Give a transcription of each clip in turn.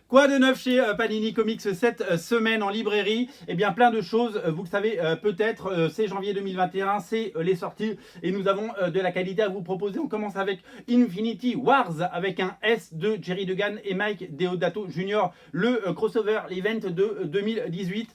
Quoi de neuf chez Panini Comics cette semaine en librairie? Eh bien plein de choses, vous le savez peut-être, c'est janvier 2021, c'est les sorties et nous avons de la qualité à vous proposer. On commence avec Infinity Wars avec un S de Jerry Duggan et Mike Deodato Jr. Le crossover, l'event de 2018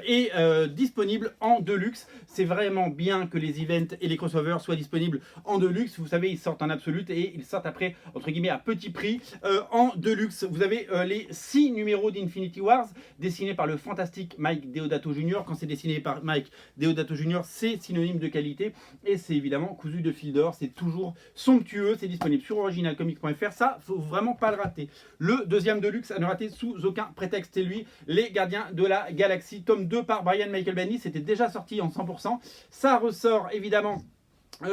est disponible en deluxe. C'est vraiment bien que les events et les crossovers soient disponibles en deluxe. Vous savez, ils sortent en absolute et ils sortent après, entre guillemets, à petit prix en deluxe. Vous avez les 6 numéros d'Infinity Wars dessinés par le fantastique Mike Deodato Jr. Quand c'est dessiné par Mike Deodato Jr., c'est synonyme de qualité et c'est évidemment cousu de fil d'or. C'est toujours somptueux. C'est disponible sur originalcomics.fr. Ça, faut vraiment pas le rater. Le deuxième deluxe à ne rater sous aucun prétexte, c'est lui, Les Gardiens de la Galaxie, tome 2 par Brian Michael Bendis. C'était déjà sorti en 100%. Ça ressort évidemment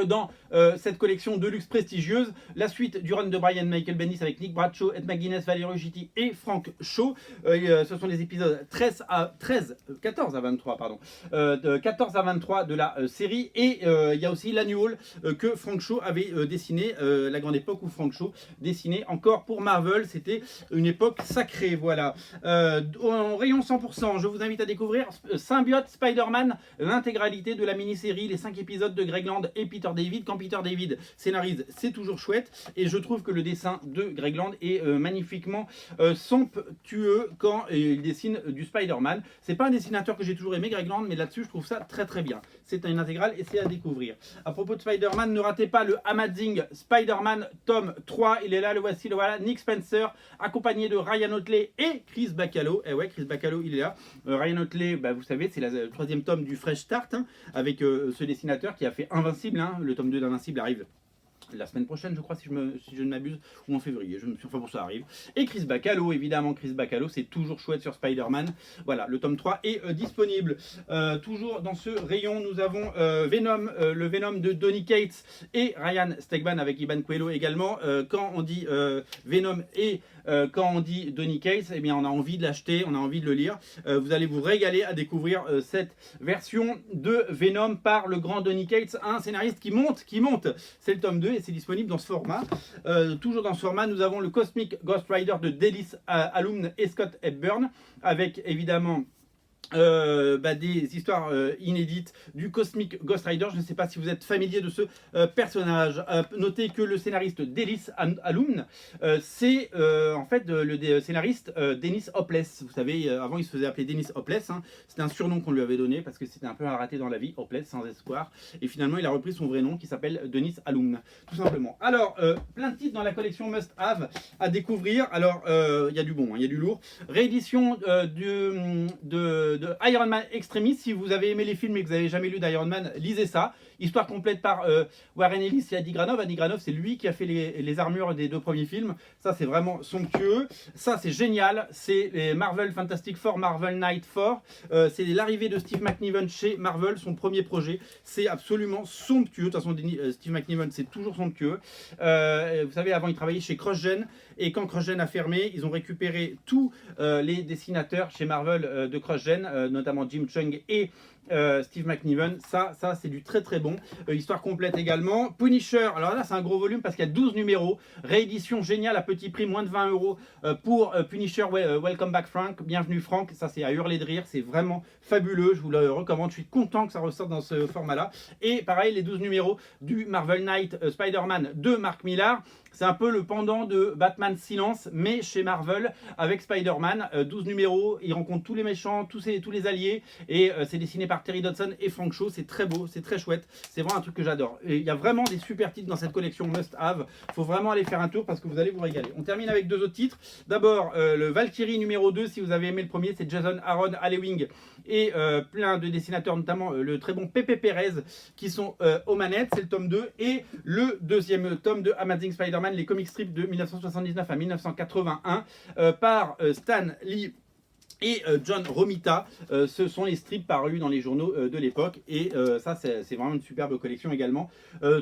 dans cette collection de luxe prestigieuse, la suite du run de Brian Michael Bendis avec Nick Bradshaw, Ed McGuinness, Valerio Gitti et Frank Shaw. Ce sont les épisodes 14 à 23, pardon, de 14 à 23 de la série. Et il y a aussi l'annual que Frank Shaw avait dessiné, la grande époque où Frank Shaw dessinait encore pour Marvel. C'était une époque sacrée, voilà. En rayon 100%, je vous invite à découvrir Symbiote Spider-Man, l'intégralité de la mini-série, les 5 épisodes de Greg Land et Peter David. Quand Peter David scénarise, c'est toujours chouette et je trouve que le dessin de Greg Land est magnifiquement somptueux quand il dessine du Spider-Man. C'est pas un dessinateur que j'ai toujours aimé, Greg Land, mais là-dessus je trouve ça très très bien. C'est une intégrale et c'est à découvrir. À propos de Spider-Man, ne ratez pas le Amazing Spider-Man tome 3. Il est là, le voici, le voilà. Nick Spencer accompagné de Ryan Otley et Chris Bachalo. Et ouais, Chris Bachalo il est là. Ryan Otley, bah, vous savez, c'est le troisième tome du Fresh Start hein, avec ce dessinateur qui a fait Invincible. Le tome 2 d'Invincible arrive la semaine prochaine, je crois, si je ne m'abuse, ou en février, enfin bon, ça arrive. Et Chris Bachalo, évidemment, Chris Bachalo, c'est toujours chouette sur Spider-Man. Voilà, le tome 3 est disponible. Toujours dans ce rayon, nous avons Venom, le Venom de Donny Cates et Ryan Stegman avec Iban Coelho également. Quand on dit Venom et quand on dit Donny Cates, eh bien, on a envie de l'acheter, on a envie de le lire. Vous allez vous régaler à découvrir cette version de Venom par le grand Donny Cates, un scénariste qui monte. C'est le tome 2 et c'est disponible dans ce format. Toujours dans ce format, nous avons le Cosmic Ghost Rider de Delis Alumne et Scott Hepburn avec évidemment des histoires inédites du Cosmic Ghost Rider. Je ne sais pas si vous êtes familier de ce personnage. Notez que le scénariste Delis Alumne, c'est en fait le scénariste Dennis Hopeless. Vous savez, avant il se faisait appeler Dennis Hopeless. Hein. C'était un surnom qu'on lui avait donné parce que c'était un peu un raté dans la vie, Hopeless, sans espoir. Et finalement, il a repris son vrai nom qui s'appelle Dennis Alumne, tout simplement. Alors, plein de titres dans la collection Must Have à découvrir. Alors, il y a du bon, il y a du lourd. Réédition de Iron Man Extremis. Si vous avez aimé les films et que vous n'avez jamais lu d'Iron Man, lisez ça. Histoire complète par Warren Ellis et Adi Granov. Adi Granov, c'est lui qui a fait les armures des 2 premiers films. Ça, c'est vraiment somptueux. Ça, c'est génial. C'est les Marvel Fantastic Four, Marvel Knight 4. C'est l'arrivée de Steve McNiven chez Marvel, son premier projet. C'est absolument somptueux. De toute façon, Steve McNiven, c'est toujours somptueux. Vous savez, avant, il travaillait chez CrossGen. Et quand CrossGen a fermé, ils ont récupéré tous les dessinateurs chez Marvel de CrossGen, notamment Jim Chung et Steve McNiven. Ça c'est du très très bon. Histoire complète également. Punisher, alors là c'est un gros volume parce qu'il y a 12 numéros. Réédition géniale à petit prix, moins de 20 € pour Punisher. Welcome back Frank, bienvenue Frank. Ça c'est à hurler de rire, c'est vraiment fabuleux. Je vous le recommande. Je suis content que ça ressorte dans ce format là. Et pareil, les 12 numéros du Marvel Knight Spider-Man de Mark Millar. C'est un peu le pendant de Batman Silence, mais chez Marvel avec Spider-Man. 12 numéros, il rencontre tous les méchants, tous les alliés. Et c'est dessiné par Terry Dodson et Frank Shaw. C'est très beau, c'est très chouette. C'est vraiment un truc que j'adore. Et il y a vraiment des super titres dans cette collection Must Have. Il faut vraiment aller faire un tour parce que vous allez vous régaler. On termine avec 2 autres titres. D'abord, le Valkyrie numéro 2. Si vous avez aimé le premier, c'est Jason Aaron Allewing et plein de dessinateurs, notamment le très bon Pepe Perez, qui sont aux manettes. C'est le tome 2. Et le deuxième tome de Amazing Spider-Man, les comic strips de 1979 à 1981 par Stan Lee et John Romita. Ce sont les strips parus dans les journaux de l'époque, et ça c'est vraiment une superbe collection également.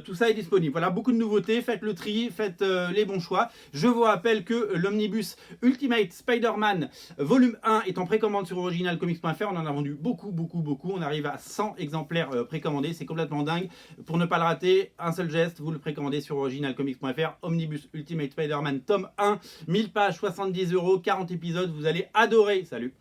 Tout ça est disponible. Voilà, beaucoup de nouveautés, faites le tri, faites les bons choix. Je vous rappelle que l'omnibus Ultimate Spider-Man volume 1 est en précommande sur originalcomics.fr. On en a vendu beaucoup. On arrive à 100 exemplaires précommandés, c'est complètement dingue. Pour ne pas le rater, un seul geste, vous le précommandez sur originalcomics.fr. Omnibus Ultimate Spider-Man tome 1, 1000 pages, 70 €, 40 épisodes, vous allez adorer. Salut.